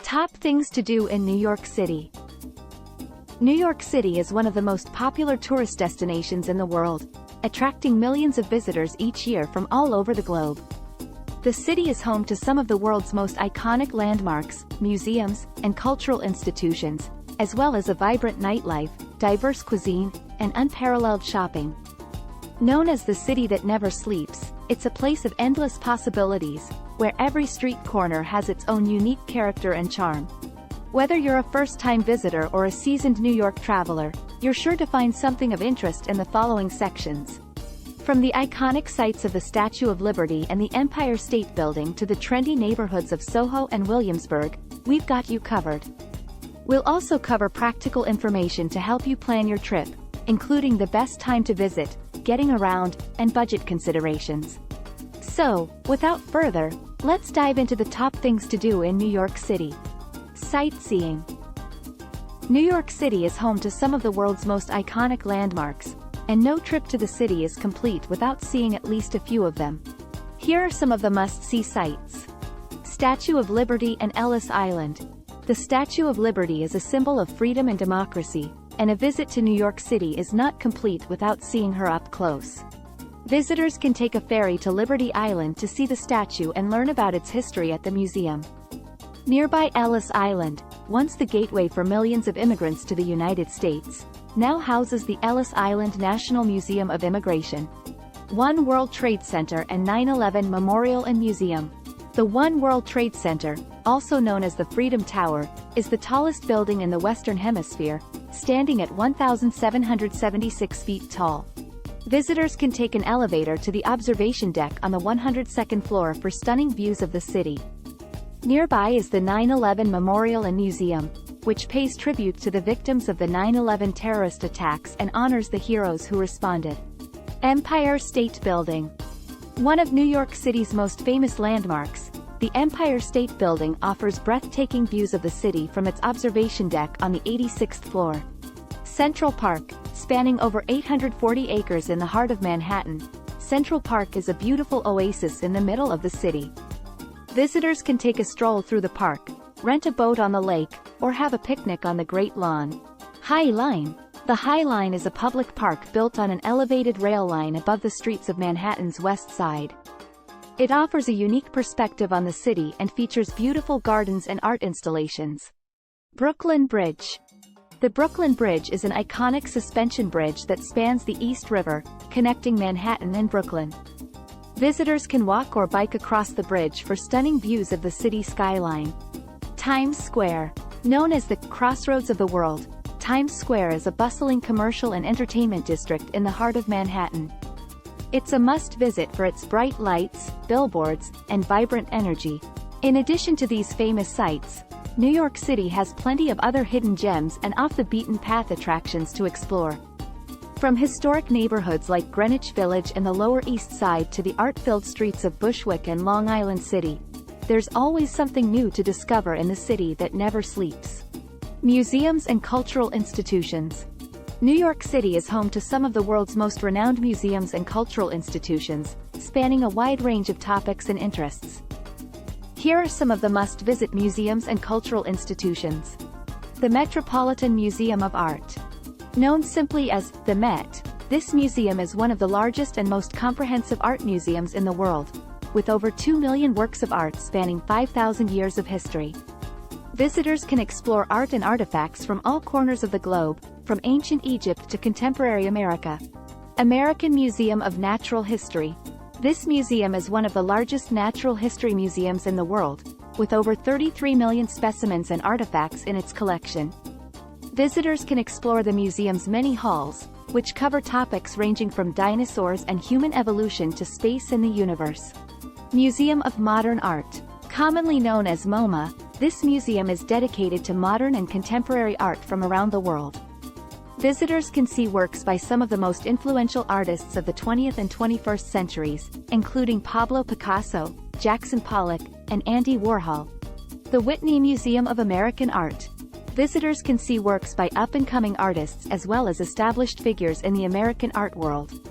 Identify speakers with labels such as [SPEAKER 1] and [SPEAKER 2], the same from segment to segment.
[SPEAKER 1] Top things to do in New York City. New York City is one of the most popular tourist destinations in the world, attracting millions of visitors each year from all over the globe. The city is home to some of the world's most iconic landmarks, museums, and cultural institutions, as well as a vibrant nightlife, diverse cuisine, and unparalleled shopping. Known as the city that never sleeps, it's a place of endless possibilities, where every street corner has its own unique character and charm. Whether you're a first-time visitor or a seasoned New York traveler, you're sure to find something of interest in the following sections. From the iconic sights of the Statue of Liberty and the Empire State Building to the trendy neighborhoods of Soho and Williamsburg, we've got you covered. We'll also cover practical information to help you plan your trip, including the best time to visit, getting around, and budget considerations. So, without further, let's dive into the top things to do in New York City. Sightseeing. New York City is home to some of the world's most iconic landmarks, and no trip to the city is complete without seeing at least a few of them. Here are some of the must-see sights. Statue of Liberty and Ellis Island. The Statue of Liberty is a symbol of freedom and democracy, and a visit to New York City is not complete without seeing her up close. Visitors can take a ferry to Liberty Island to see the statue and learn about its history at the museum. Nearby Ellis Island, once the gateway for millions of immigrants to the United States, now houses the Ellis Island National Museum of Immigration. One World Trade Center and 9/11 Memorial and Museum. The One World Trade Center, also known as the Freedom Tower, is the tallest building in the Western Hemisphere, standing at 1,776 feet tall. Visitors can take an elevator to the observation deck on the 102nd floor for stunning views of the city. Nearby is the 9/11 Memorial and Museum, which pays tribute to the victims of the 9/11 terrorist attacks and honors the heroes who responded. Empire State Building. One of New York City's most famous landmarks, the Empire State Building offers breathtaking views of the city from its observation deck on the 86th floor. Central Park, spanning over 840 acres in the heart of Manhattan, Central Park is a beautiful oasis in the middle of the city. Visitors can take a stroll through the park, rent a boat on the lake, or have a picnic on the Great Lawn. High Line. The High Line is a public park built on an elevated rail line above the streets of Manhattan's West Side. It offers a unique perspective on the city and features beautiful gardens and art installations. Brooklyn Bridge. The Brooklyn Bridge is an iconic suspension bridge that spans the East River, connecting Manhattan and Brooklyn. Visitors can walk or bike across the bridge for stunning views of the city skyline. Times Square. Known as the crossroads of the world, Times Square is a bustling commercial and entertainment district in the heart of Manhattan. It's a must-visit for its bright lights, billboards, and vibrant energy. In addition to these famous sights, New York City has plenty of other hidden gems and off-the-beaten-path attractions to explore. From historic neighborhoods like Greenwich Village and the Lower East Side to the art-filled streets of Bushwick and Long Island City, there's always something new to discover in the city that never sleeps. Museums and cultural institutions. New York City is home to some of the world's most renowned museums and cultural institutions, spanning a wide range of topics and interests. Here are some of the must-visit museums and cultural institutions. The Metropolitan Museum of Art. Known simply as the Met, this museum is one of the largest and most comprehensive art museums in the world, with over 2 million works of art spanning 5,000 years of history. Visitors can explore art and artifacts from all corners of the globe, from ancient Egypt to contemporary America. American Museum of Natural History. This museum is one of the largest natural history museums in the world, with over 33 million specimens and artifacts in its collection. Visitors can explore the museum's many halls, which cover topics ranging from dinosaurs and human evolution to space and the universe. Museum of Modern Art. Commonly known as MoMA, this museum is dedicated to modern and contemporary art from around the world. Visitors can see works by some of the most influential artists of the 20th and 21st centuries, including Pablo Picasso, Jackson Pollock, and Andy Warhol. The Whitney Museum of American Art. Visitors can see works by up-and-coming artists as well as established figures in the American art world.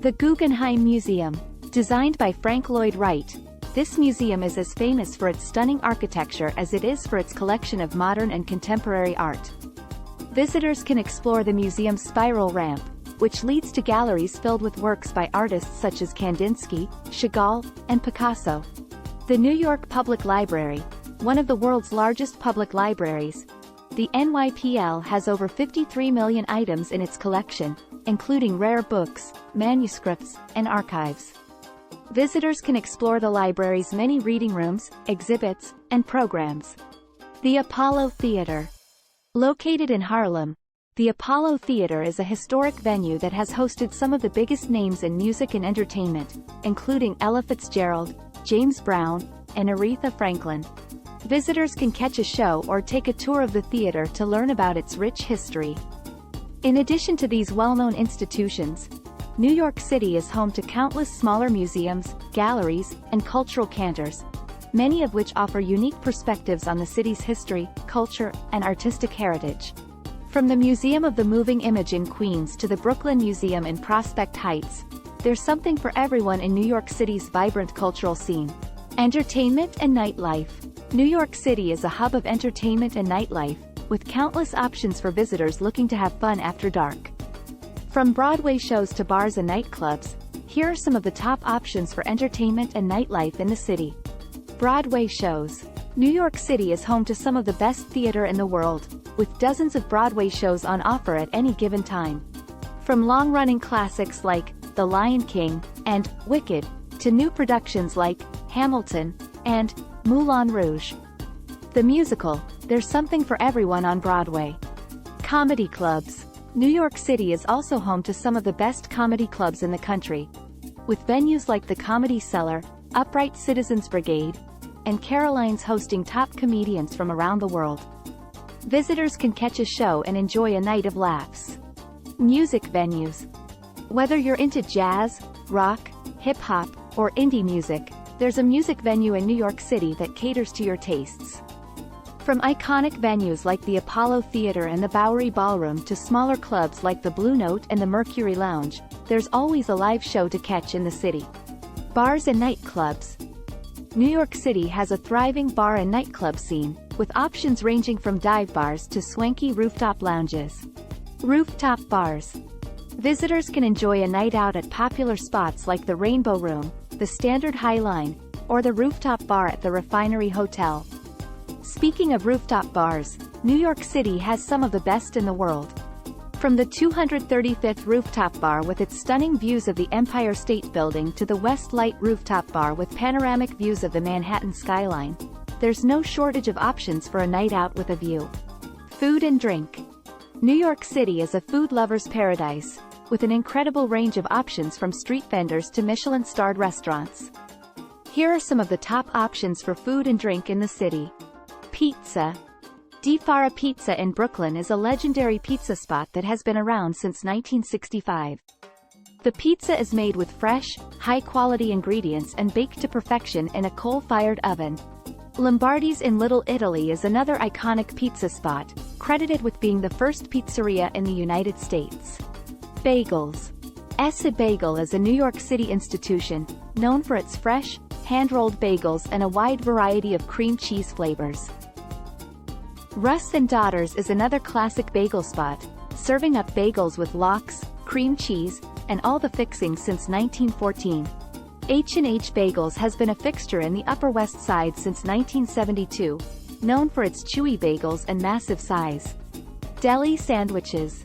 [SPEAKER 1] The Guggenheim Museum. Designed by Frank Lloyd Wright, This museum is as famous for its stunning architecture as it is for its collection of modern and contemporary art. Visitors can explore the museum's spiral ramp, which leads to galleries filled with works by artists such as Kandinsky, Chagall, and Picasso. The New York Public Library, one of the world's largest public libraries, the NYPL has over 53 million items in its collection, including rare books, manuscripts, and archives. Visitors can explore the library's many reading rooms, exhibits, and programs. The Apollo Theater. Located in Harlem, the Apollo Theater is a historic venue that has hosted some of the biggest names in music and entertainment, including Ella Fitzgerald, James Brown, and Aretha Franklin. Visitors can catch a show or take a tour of the theater to learn about its rich history. In addition to these well-known institutions, New York City is home to countless smaller museums, galleries, and cultural cantors, many of which offer unique perspectives on the city's history, culture, and artistic heritage. From the Museum of the Moving Image in Queens to the Brooklyn Museum in Prospect Heights, there's something for everyone in New York City's vibrant cultural scene. Entertainment and nightlife. New York City is a hub of entertainment and nightlife, with countless options for visitors looking to have fun after dark. From Broadway shows to bars and nightclubs, here are some of the top options for entertainment and nightlife in the city. Broadway shows. New York City is home to some of the best theater in the world, with dozens of Broadway shows on offer at any given time. From long-running classics like The Lion King and Wicked, to new productions like Hamilton and Moulin Rouge. The musical, there's something for everyone on Broadway. Comedy clubs. New York City is also home to some of the best comedy clubs in the country, with venues like the Comedy Cellar, Upright Citizens Brigade, and Caroline's hosting top comedians from around the world. Visitors can catch a show and enjoy a night of laughs. Music venues. Whether you're into jazz, rock, hip-hop, or indie music, there's a music venue in New York City that caters to your tastes. From iconic venues like the Apollo Theater and the Bowery Ballroom to smaller clubs like the Blue Note and the Mercury Lounge, there's always a live show to catch in the city. Bars and nightclubs. New York City has a thriving bar and nightclub scene, with options ranging from dive bars to swanky rooftop lounges. Rooftop bars. Visitors can enjoy a night out at popular spots like the Rainbow Room, the Standard High Line, or the rooftop bar at the Refinery Hotel. Speaking of rooftop bars, New York City has some of the best in the world. From the 235th Rooftop Bar with its stunning views of the Empire State Building to the Westlight Rooftop Bar with panoramic views of the Manhattan skyline, there's no shortage of options for a night out with a view. Food and drink. New York City is a food lover's paradise, with an incredible range of options from street vendors to Michelin-starred restaurants. Here are some of the top options for food and drink in the city. Pizza. Di Fara Pizza in Brooklyn is a legendary pizza spot that has been around since 1965. The pizza is made with fresh, high-quality ingredients and baked to perfection in a coal-fired oven. Lombardi's in Little Italy is another iconic pizza spot, credited with being the first pizzeria in the United States. Bagels. Essa Bagel is a New York City institution, known for its fresh, hand-rolled bagels and a wide variety of cream cheese flavors. Russ and Daughters is another classic bagel spot, serving up bagels with lox, cream cheese, and all the fixings since 1914. H&H Bagels has been a fixture in the Upper West Side since 1972, known for its chewy bagels and massive size. Deli sandwiches.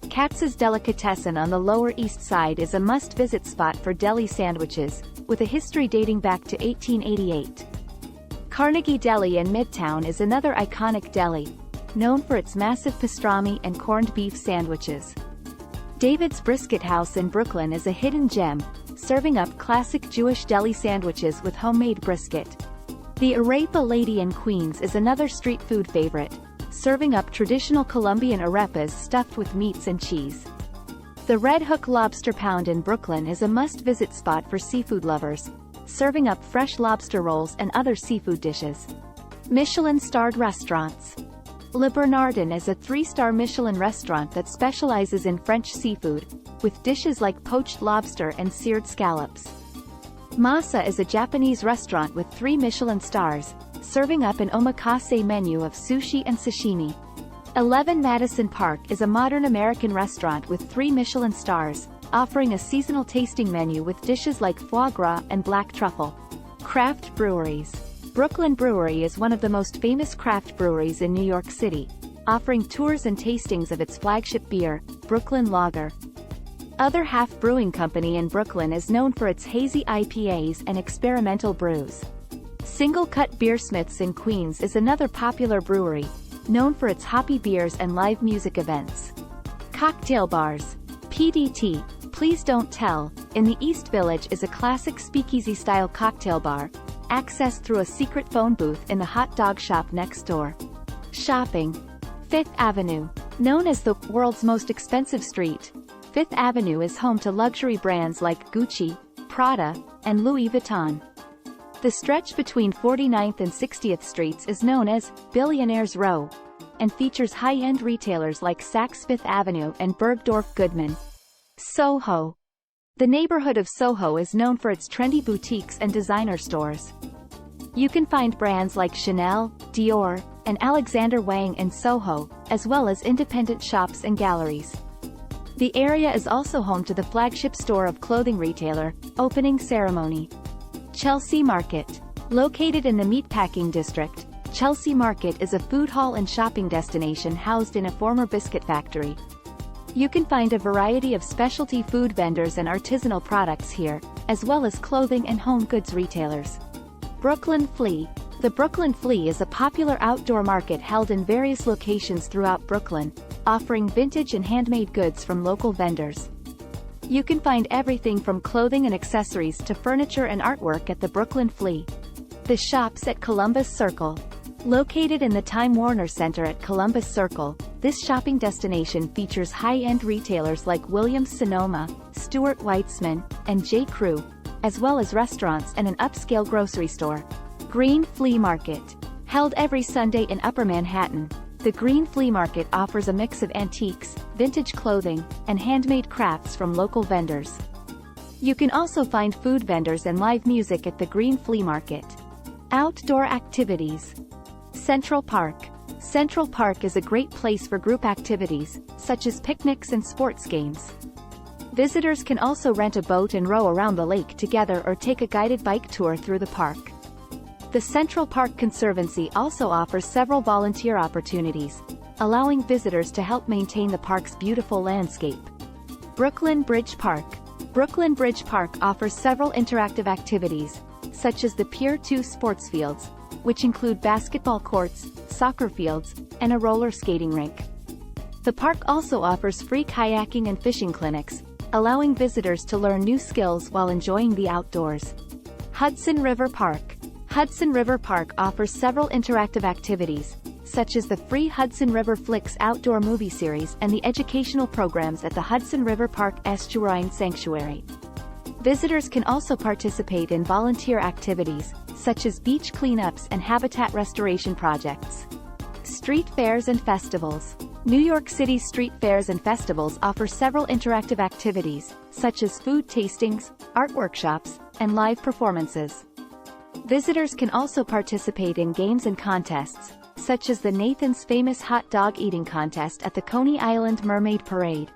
[SPEAKER 1] Katz's Delicatessen on the Lower East Side is a must-visit spot for deli sandwiches, with a history dating back to 1888. Carnegie Deli in Midtown is another iconic deli, known for its massive pastrami and corned beef sandwiches. David's Brisket House in Brooklyn is a hidden gem, serving up classic Jewish deli sandwiches with homemade brisket. The Arepa Lady in Queens is another street food favorite, serving up traditional Colombian arepas stuffed with meats and cheese. The Red Hook Lobster Pound in Brooklyn is a must-visit spot for seafood lovers, serving up fresh lobster rolls and other seafood dishes. Michelin-starred restaurants. Le Bernardin is a 3-star Michelin restaurant that specializes in French seafood, with dishes like poached lobster and seared scallops. Masa is a Japanese restaurant with 3 Michelin stars, serving up an omakase menu of sushi and sashimi. 11 Madison Park is a modern American restaurant with 3 Michelin stars, offering a seasonal tasting menu with dishes like foie gras and black truffle. Craft breweries. Brooklyn Brewery is one of the most famous craft breweries in New York City, offering tours and tastings of its flagship beer, Brooklyn Lager. Other Half Brewing Company in Brooklyn is known for its hazy IPAs and experimental brews. Single Cut Beersmiths in Queens is another popular brewery, known for its hoppy beers and live music events. Cocktail bars. PDT, Please Don't Tell, in the East Village is a classic speakeasy-style cocktail bar, accessed through a secret phone booth in the hot dog shop next door. Shopping. Fifth Avenue. Known as the world's most expensive street, Fifth Avenue is home to luxury brands like Gucci, Prada, and Louis Vuitton. The stretch between 49th and 60th Streets is known as Billionaire's Row, and features high-end retailers like Saks Fifth Avenue and Bergdorf Goodman. Soho. The neighborhood of Soho is known for its trendy boutiques and designer stores. You can find brands like Chanel, Dior, and Alexander Wang in Soho, as well as independent shops and galleries. The area is also home to the flagship store of clothing retailer, Opening Ceremony. Chelsea Market. Located in the Meatpacking District, Chelsea Market is a food hall and shopping destination housed in a former biscuit factory. You can find a variety of specialty food vendors and artisanal products here, as well as clothing and home goods retailers. Brooklyn Flea. The Brooklyn Flea is a popular outdoor market held in various locations throughout Brooklyn, offering vintage and handmade goods from local vendors. You can find everything from clothing and accessories to furniture and artwork at the Brooklyn Flea. The Shops at Columbus Circle. Located in the Time Warner Center at Columbus Circle, this shopping destination features high-end retailers like Williams-Sonoma, Stuart Weitzman, and J. Crew, as well as restaurants and an upscale grocery store. Green Flea Market. Held every Sunday in Upper Manhattan, the Green Flea Market offers a mix of antiques, vintage clothing, and handmade crafts from local vendors. You can also find food vendors and live music at the Green Flea Market. Outdoor activities. Central Park. Central Park is a great place for group activities, such as picnics and sports games. Visitors can also rent a boat and row around the lake together or take a guided bike tour through the park. The Central Park Conservancy also offers several volunteer opportunities, allowing visitors to help maintain the park's beautiful landscape. Brooklyn Bridge Park. Brooklyn Bridge Park offers several interactive activities, such as the Pier 2 sports fields, which include basketball courts, soccer fields, and a roller skating rink. The park also offers free kayaking and fishing clinics, allowing visitors to learn new skills while enjoying the outdoors. Hudson River Park. Hudson River Park offers several interactive activities, such as the free Hudson River Flicks outdoor movie series and the educational programs at the Hudson River Park Estuarine Sanctuary. Visitors can also participate in volunteer activities, such as beach cleanups and habitat restoration projects. Street fairs and festivals. New York City's street fairs and festivals offer several interactive activities, such as food tastings, art workshops, and live performances. Visitors can also participate in games and contests, such as the Nathan's Famous Hot Dog Eating Contest at the Coney Island Mermaid Parade.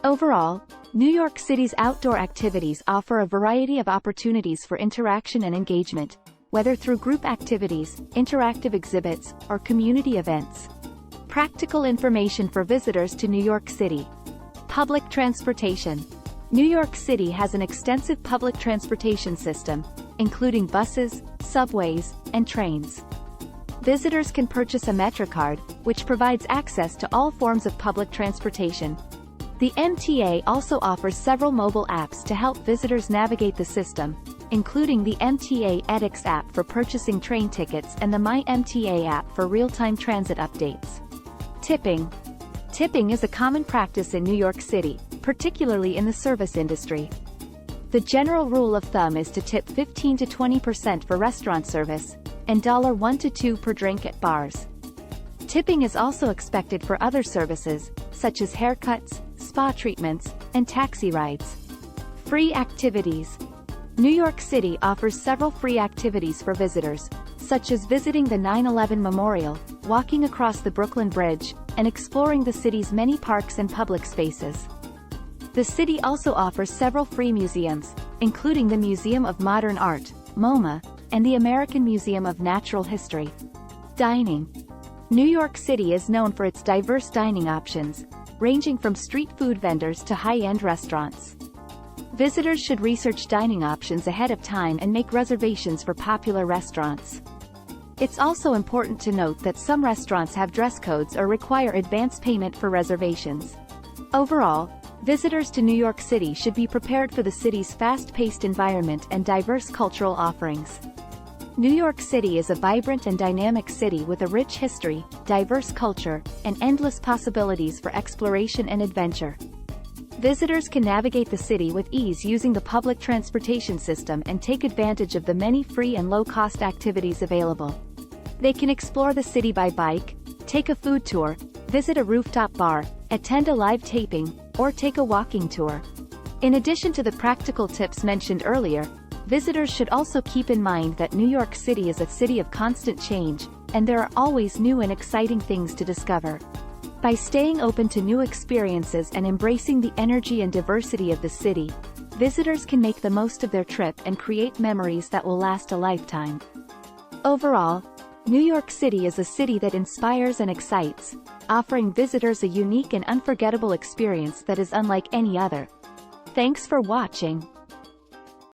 [SPEAKER 1] Overall, New York City's outdoor activities offer a variety of opportunities for interaction and engagement, whether through group activities, interactive exhibits, or community events. Practical information for visitors to New York City. Public transportation. New York City has an extensive public transportation system, including buses, subways, and trains. Visitors can purchase a MetroCard, which provides access to all forms of public transportation. The MTA also offers several mobile apps to help visitors navigate the system, including the MTA edX app for purchasing train tickets and the My MTA app for real-time transit updates. Tipping. Tipping is a common practice in New York City, particularly in the service industry. The general rule of thumb is to tip 15 to 20% for restaurant service, and $1 to $2 per drink at bars. Tipping is also expected for other services, such as haircuts, spa treatments, and taxi rides. Free activities. New York City offers several free activities for visitors, such as visiting the 9/11 Memorial, walking across the Brooklyn Bridge, and exploring the city's many parks and public spaces. The city also offers several free museums, including the Museum of Modern Art, MoMA, and the American Museum of Natural History. Dining. New York City is known for its diverse dining options, ranging from street food vendors to high-end restaurants. Visitors should research dining options ahead of time and make reservations for popular restaurants. It's also important to note that some restaurants have dress codes or require advance payment for reservations. Overall, visitors to New York City should be prepared for the city's fast-paced environment and diverse cultural offerings. New York City is a vibrant and dynamic city with a rich history, diverse culture, and endless possibilities for exploration and adventure. Visitors can navigate the city with ease using the public transportation system and take advantage of the many free and low-cost activities available. They can explore the city by bike, take a food tour, visit a rooftop bar, attend a live taping, or take a walking tour. In addition to the practical tips mentioned earlier, visitors should also keep in mind that New York City is a city of constant change, and there are always new and exciting things to discover. By staying open to new experiences and embracing the energy and diversity of the city, visitors can make the most of their trip and create memories that will last a lifetime. Overall, New York City is a city that inspires and excites, offering visitors a unique and unforgettable experience that is unlike any other. Thanks for watching.